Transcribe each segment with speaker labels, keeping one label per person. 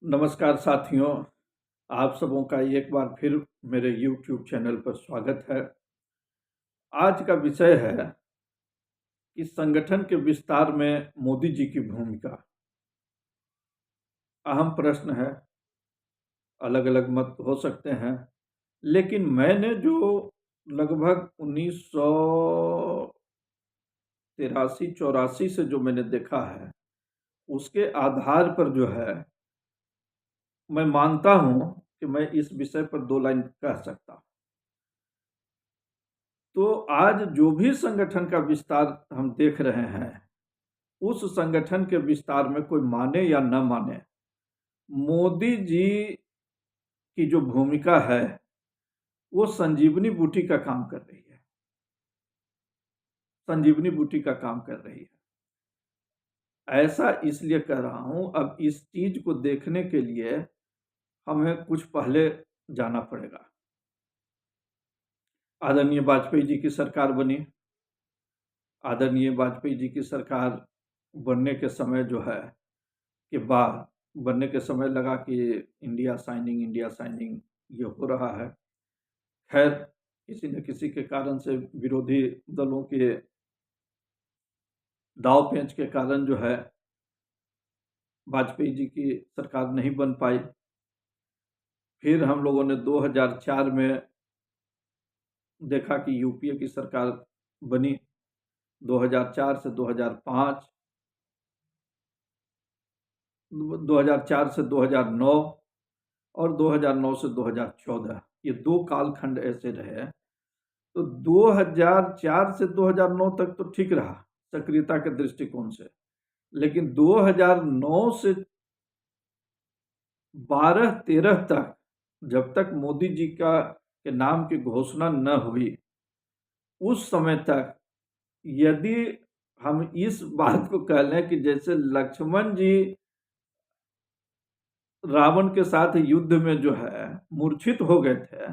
Speaker 1: नमस्कार साथियों, आप सबों का एक बार फिर मेरे YouTube चैनल पर स्वागत है। आज का विषय है कि संगठन के विस्तार में मोदी जी की भूमिका। अहम प्रश्न है, अलग अलग मत हो सकते हैं, लेकिन मैंने जो लगभग 1983-84 से जो मैंने देखा है, उसके आधार पर जो है मैं मानता हूं कि मैं इस विषय पर 2 लाइन कह सकता। तो आज जो भी संगठन का विस्तार हम देख रहे हैं, उस संगठन के विस्तार में कोई माने या न माने, मोदी जी की जो भूमिका है, वो संजीवनी बूटी का काम कर रही है। संजीवनी बूटी का काम कर रही है। ऐसा इसलिए कह रहा हूं, अब इस चीज को देखने के लिए हमें कुछ पहले जाना पड़ेगा। आदरणीय वाजपेयी जी की सरकार बनी। आदरणीय वाजपेयी जी की सरकार बनने के समय जो है के बाद बनने के समय लगा कि इंडिया साइनिंग ये हो रहा है। खैर, किसी न किसी के कारण से विरोधी दलों के दाव पेंच के कारण जो है वाजपेयी जी की सरकार नहीं बन पाई। फिर हम लोगों ने 2004 में देखा कि यूपीए की सरकार बनी। 2004 से 2005, 2004 से 2009 और 2009 से 2014, ये 2 कालखंड ऐसे रहे। तो 2004 से 2009 तक तो ठीक रहा सक्रियता के दृष्टिकोण से, लेकिन 2009 से 12-13 तक, जब तक मोदी जी का के नाम की घोषणा न हुई, उस समय तक यदि हम इस बात को कह लें कि जैसे लक्ष्मण जी रावण के साथ युद्ध में जो है मूर्छित हो गए थे,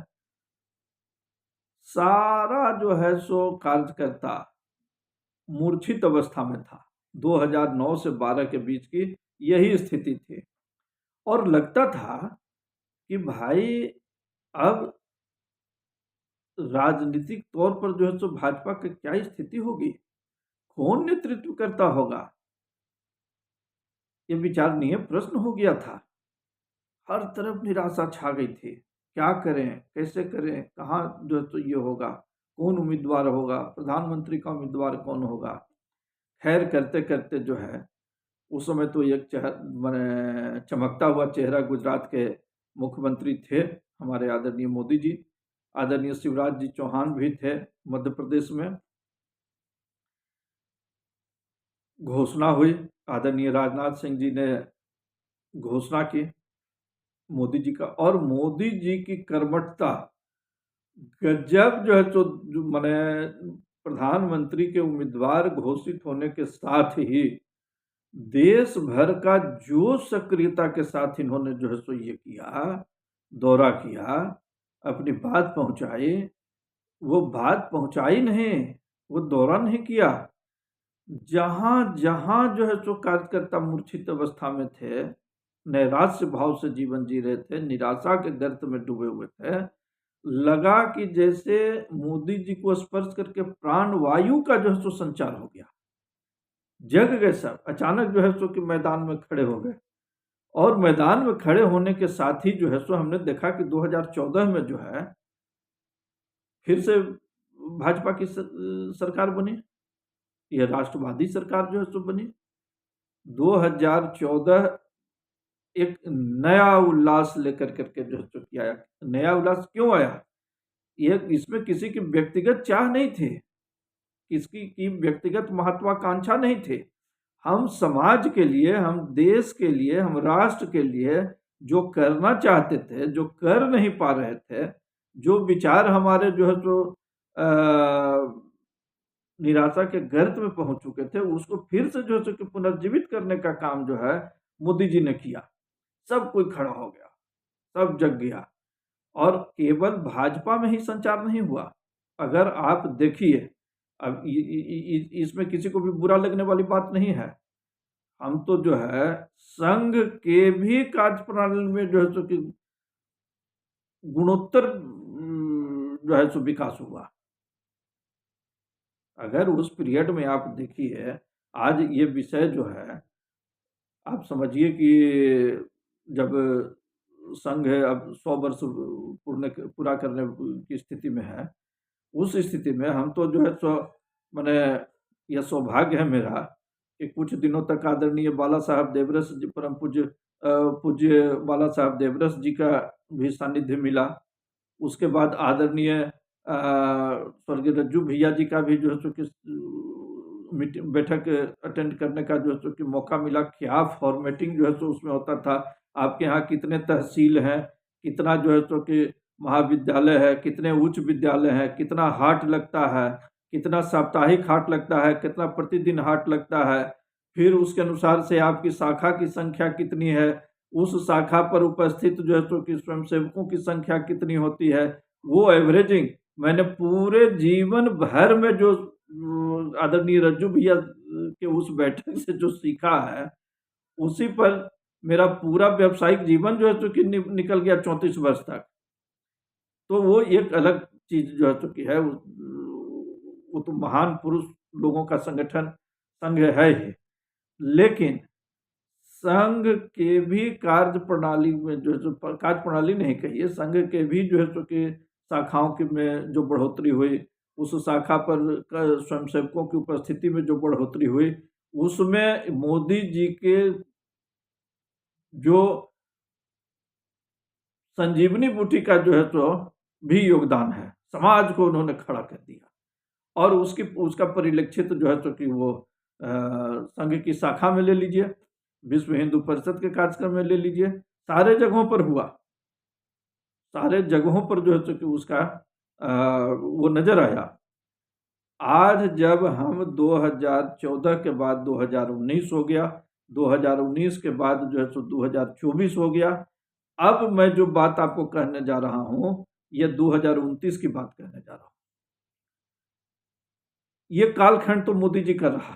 Speaker 1: सारा जो है सो कार्यकर्ता मूर्छित अवस्था में था। 2009 से 12 के बीच की यही स्थिति थी और लगता था कि भाई अब राजनीतिक तौर पर जो है सो भाजपा की क्या स्थिति होगी, कौन नेतृत्व करता होगा, ये विचारणीय प्रश्न हो गया था। हर तरफ निराशा छा गई थी, क्या करें, कैसे करें, कहाँ जो है तो ये होगा, कौन उम्मीदवार होगा, प्रधानमंत्री का उम्मीदवार कौन होगा। खैर, करते करते जो है उस समय तो एक चमकता हुआ चेहरा गुजरात के मुख्यमंत्री थे हमारे आदरणीय मोदी जी। आदरणीय शिवराज जी चौहान भी थे मध्य प्रदेश में। घोषणा हुई, आदरणीय राजनाथ सिंह जी ने घोषणा की मोदी जी का, और मोदी जी की कर्मठता गजब जो है तो मैंने प्रधानमंत्री के उम्मीदवार घोषित होने के साथ ही देश भर का जो सक्रियता के साथ इन्होंने जो है सो ये किया, दौरा किया, अपनी बात पहुंचाई। वो बात पहुंचाई नहीं, वो दौरा नहीं किया। जहां जहां जो है सो कार्यकर्ता मूर्छित अवस्था में थे, नैराश्य भाव से जीवन जी रहे थे, निराशा के गर्त में डूबे हुए थे, लगा कि जैसे मोदी जी को स्पर्श करके प्राण वायु का जो है सो संचार हो गया। जग गए सब, अचानक जो है सो कि मैदान में खड़े हो गए। और मैदान में खड़े होने के साथ ही जो है सो हमने देखा कि 2014 में जो है फिर से भाजपा की सरकार बनी, यह राष्ट्रवादी सरकार जो है सो बनी। 2014 एक नया उल्लास लेकर करके जो है सो किया आया। नया उल्लास क्यों आया? ये इसमें किसी की व्यक्तिगत चाह नहीं थी, किसी की व्यक्तिगत महत्वाकांक्षा नहीं थी। हम समाज के लिए, हम देश के लिए, हम राष्ट्र के लिए जो करना चाहते थे, जो कर नहीं पा रहे थे, जो विचार हमारे जो है तो निराशा के गर्त में पहुंच चुके थे, उसको फिर से जो है कि पुनर्जीवित करने का काम जो है मोदी जी ने किया। सब कोई खड़ा हो गया, सब जग गया। और केवल भाजपा में ही संचार नहीं हुआ। अगर आप देखिए, अब इसमें किसी को भी बुरा लगने वाली बात नहीं है। हम तो जो है संघ के भी कार्य प्रणाली में जो है सो कि गुणोत्तर जो है सो विकास हुआ। अगर उस पीरियड में आप देखिए, आज ये विषय जो है, आप समझिए कि जब संघ अब 100 वर्ष पूरा करने की स्थिति में है, उस स्थिति में हम तो जो है सो मैंने, यह सौभाग्य है मेरा कि कुछ दिनों तक आदरणीय बाला साहब देवरस जी, परम पूज्य पूज्य बाला साहब देवरस जी का भी सानिध्य मिला। उसके बाद आदरणीय स्वर्गीय रज्जू भैया जी का भी जो है सो कि मीटिंग बैठक अटेंड करने का जो है सो कि मौका मिला। क्या फॉर्मेटिंग जो है सो उसमें होता था, आपके यहाँ कितने तहसील हैं, कितना जो है सो कि महाविद्यालय है, कितने उच्च विद्यालय हैं, कितना हाट लगता है, कितना साप्ताहिक हाट लगता है, कितना प्रतिदिन हाट लगता है, फिर उसके अनुसार से आपकी शाखा की संख्या कितनी है, उस शाखा पर उपस्थित जो है सो कि स्वयंसेवकों की संख्या कितनी होती है, वो एवरेजिंग मैंने पूरे जीवन भर में जो आदरणीय रज्जू भैया के उस बैठक से जो सीखा है, उसी पर मेरा पूरा व्यावसायिक जीवन जो है सो कि निकल गया 34 वर्ष तक। तो वो एक अलग चीज जो है सो कि है, वो तो महान पुरुष लोगों का संगठन संघ है ही। लेकिन संघ के भी कार्य प्रणाली में जो है सो कार्य प्रणाली नहीं कहिए, संघ के भी जो है सो कि शाखाओं की में जो बढ़ोतरी हुई, उस शाखा पर स्वयंसेवकों की उपस्थिति में जो बढ़ोतरी हुई, उसमें मोदी जी के जो संजीवनी बूटी का जो है तो भी योगदान है। समाज को उन्होंने खड़ा कर दिया और उसका परिलक्षित जो है तो कि वो संघ की शाखा में ले लीजिए, विश्व हिंदू परिषद के कार्यक्रम में ले लीजिए, सारे जगहों पर हुआ, सारे जगहों पर जो है तो कि उसका वो नजर आया। आज जब हम 2014 के बाद 2019 हो गया, 2019 के बाद जो है सो 2024 हो गया, अब मैं जो बात आपको कहने जा रहा हूं, ये 2029 की बात कहने जा रहा हूं। ये कालखंड तो मोदी जी का रहा,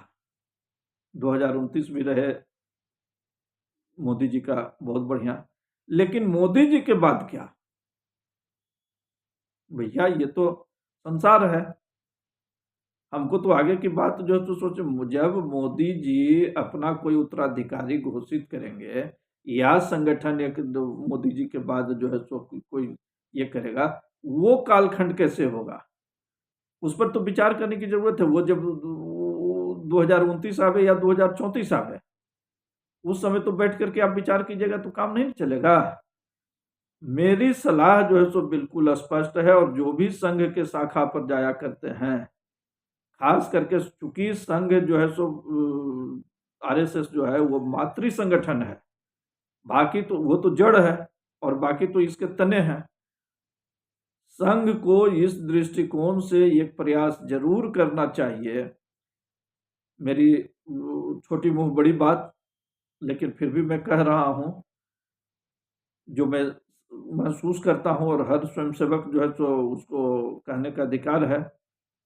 Speaker 1: 2029 भी रहे मोदी जी का बहुत बढ़िया, लेकिन मोदी जी के बाद क्या भैया, ये तो संसार है। हमको तो आगे की बात जो है तो सोचे, जब मोदी जी अपना कोई उत्तराधिकारी घोषित करेंगे या संगठन एक मोदी जी के बाद जो है सो कोई ये करेगा, वो कालखंड कैसे होगा, उस पर तो विचार करने की जरूरत है। वो जब 2029 आवे या 2034 आवे, उस समय तो बैठ करके आप विचार कीजिएगा तो काम नहीं चलेगा। मेरी सलाह जो है सो बिल्कुल स्पष्ट है, और जो भी संघ के शाखा पर जाया करते हैं, खास करके चूंकि संघ जो है सो आरएसएस जो है वो मातृ संगठन है, बाकी तो वो तो जड़ है और बाकी तो इसके तने हैं। संघ को इस दृष्टिकोण से एक प्रयास जरूर करना चाहिए। मेरी छोटी मुंह बड़ी बात, लेकिन फिर भी मैं कह रहा हूं, जो मैं महसूस करता हूं, और हर स्वयंसेवक जो है तो उसको कहने का अधिकार है।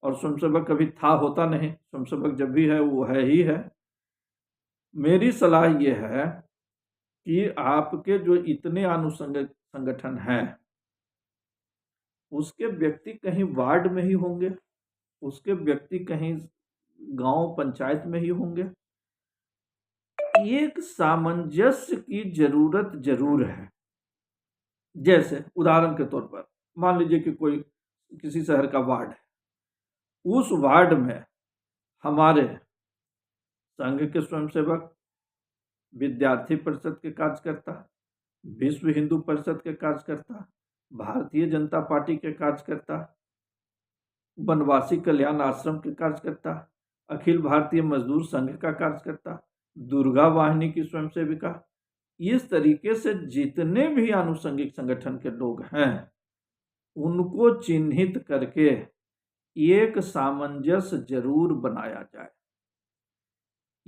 Speaker 1: और स्वयंसेवक कभी था होता नहीं, स्वयंसेवक जब भी है वो है ही है। मेरी सलाह ये है कि आपके जो इतने अनुसंग संगठन हैं, उसके व्यक्ति कहीं वार्ड में ही होंगे, उसके व्यक्ति कहीं गांव पंचायत में ही होंगे। एक सामंजस्य की जरूरत जरूर है। जैसे उदाहरण के तौर पर मान लीजिए कि कोई किसी शहर का वार्ड है, उस वार्ड में हमारे संघ के स्वयंसेवक, विद्यार्थी परिषद के कार्यकर्ता, विश्व हिंदू परिषद के कार्यकर्ता, भारतीय जनता पार्टी के कार्यकर्ता, वनवासी कल्याण आश्रम के कार्यकर्ता, अखिल भारतीय मजदूर संघ का कार्यकर्ता, दुर्गा वाहिनी की स्वयंसेविका, इस तरीके से जितने भी आनुषंगिक संगठन के लोग हैं, उनको चिन्हित करके एक सामंजस्य जरूर बनाया जाए।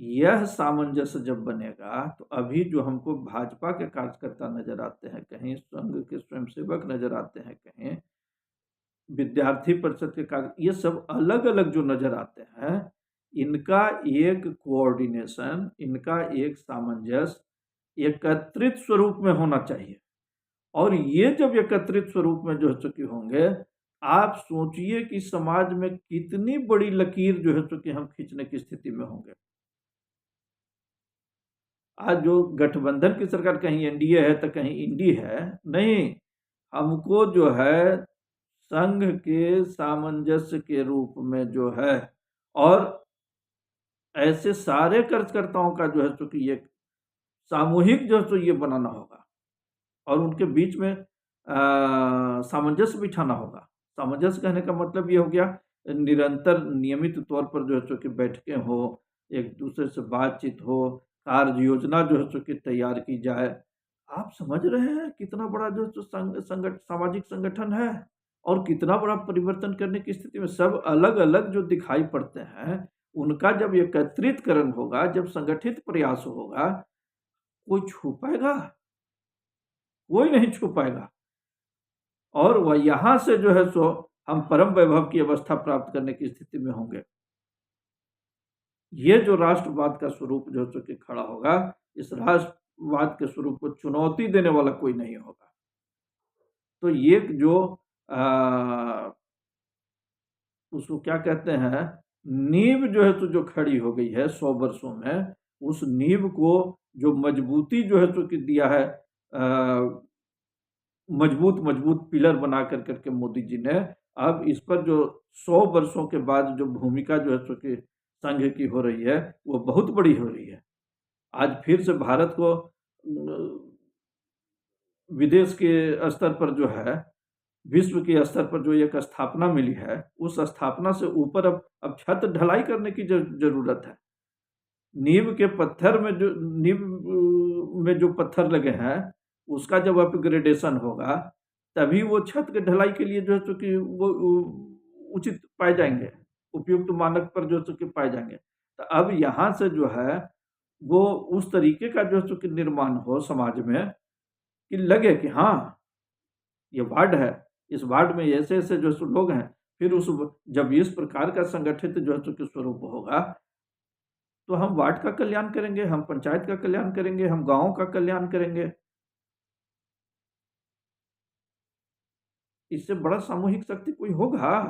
Speaker 1: यह सामंजस्य जब बनेगा तो अभी जो हमको भाजपा के कार्यकर्ता नजर आते हैं, कहीं संघ के स्वयंसेवक नजर आते हैं, कहीं विद्यार्थी परिषद के कार्य, ये सब अलग अलग जो नजर आते हैं, इनका एक कोऑर्डिनेशन, इनका एक सामंजस्य एकत्रित स्वरूप में होना चाहिए। और ये जब एकत्रित स्वरूप में जो है चूंकि होंगे, आप सोचिए कि समाज में कितनी बड़ी लकीर जो है चूंकि हम खींचने की स्थिति में होंगे। आज जो गठबंधन की सरकार, कहीं एनडीए है तो कहीं इंडी है, नहीं, हमको जो है संघ के सामंजस्य के रूप में जो है, और ऐसे सारे कार्यकर्ताओं का जो है चूंकि ये सामूहिक जो है तो ये बनाना होगा, और उनके बीच में सामंजस्य बिठाना होगा। सामंजस्य कहने का मतलब ये हो गया, निरंतर नियमित तौर पर जो है चूंकि बैठकें हो, एक दूसरे से बातचीत हो, कार्य योजना जो है चूंकि तैयार की जाए। आप समझ रहे हैं कितना बड़ा जो सामाजिक संगठन है, और कितना बड़ा परिवर्तन करने की स्थिति में सब अलग अलग जो दिखाई पड़ते हैं, उनका जब एकत्रितकरण होगा, जब संगठित प्रयास होगा, कोई छू पाएगा? कोई नहीं छू पाएगा। और वह यहाँ से जो है सो हम परम वैभव की अवस्था प्राप्त करने की स्थिति में होंगे। ये जो राष्ट्रवाद का स्वरूप जो चूंकि खड़ा होगा, इस राष्ट्रवाद के स्वरूप को चुनौती देने वाला कोई नहीं होगा। तो ये जो उसको क्या कहते हैं, नींव जो है तो जो खड़ी हो गई है 100 वर्षों में, उस नींव को जो मजबूती जो है चूंकि दिया है, मजबूत पिलर बना कर करके मोदी जी ने, अब इस पर जो 100 वर्षों के बाद जो भूमिका जो है चूंकि संघ की हो रही है, वो बहुत बड़ी हो रही है। आज फिर से भारत को विदेश के स्तर पर जो है, विश्व के स्तर पर जो एक स्थापना मिली है, उस स्थापना से ऊपर अब छत ढलाई करने की जरूरत है। नींव के पत्थर में जो नींव में जो पत्थर लगे हैं, उसका जब अपग्रेडेशन होगा, तभी वो छत के ढलाई के लिए जो है चूंकि वो उचित पाए जाएंगे, उपयुक्त मानक पर जो चूंकि पाए जाएंगे। तो अब यहाँ से जो है वो उस तरीके का जो चूंकि निर्माण हो समाज में, कि लगे कि हाँ ये वार्ड है, इस वार्ड में ऐसे ऐसे जो लोग हैं। फिर उस जब इस प्रकार का संगठित जो है चूंकि स्वरूप होगा, तो हम वार्ड का कल्याण करेंगे, हम पंचायत का कल्याण करेंगे, हम गाँव का कल्याण करेंगे। इससे बड़ा सामूहिक शक्ति कोई होगा?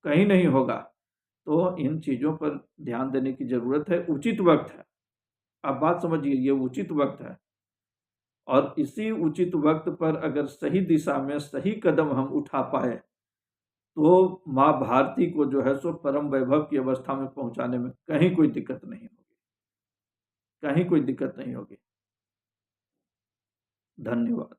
Speaker 1: कहीं नहीं होगा। तो इन चीज़ों पर ध्यान देने की ज़रूरत है, उचित वक्त है। आप बात समझिए, ये उचित वक्त है, और इसी उचित वक्त पर अगर सही दिशा में सही कदम हम उठा पाए, तो माँ भारती को जो है सो परम वैभव की अवस्था में पहुंचाने में कहीं कोई दिक्कत नहीं होगी, कहीं कोई दिक्कत नहीं होगी। धन्यवाद।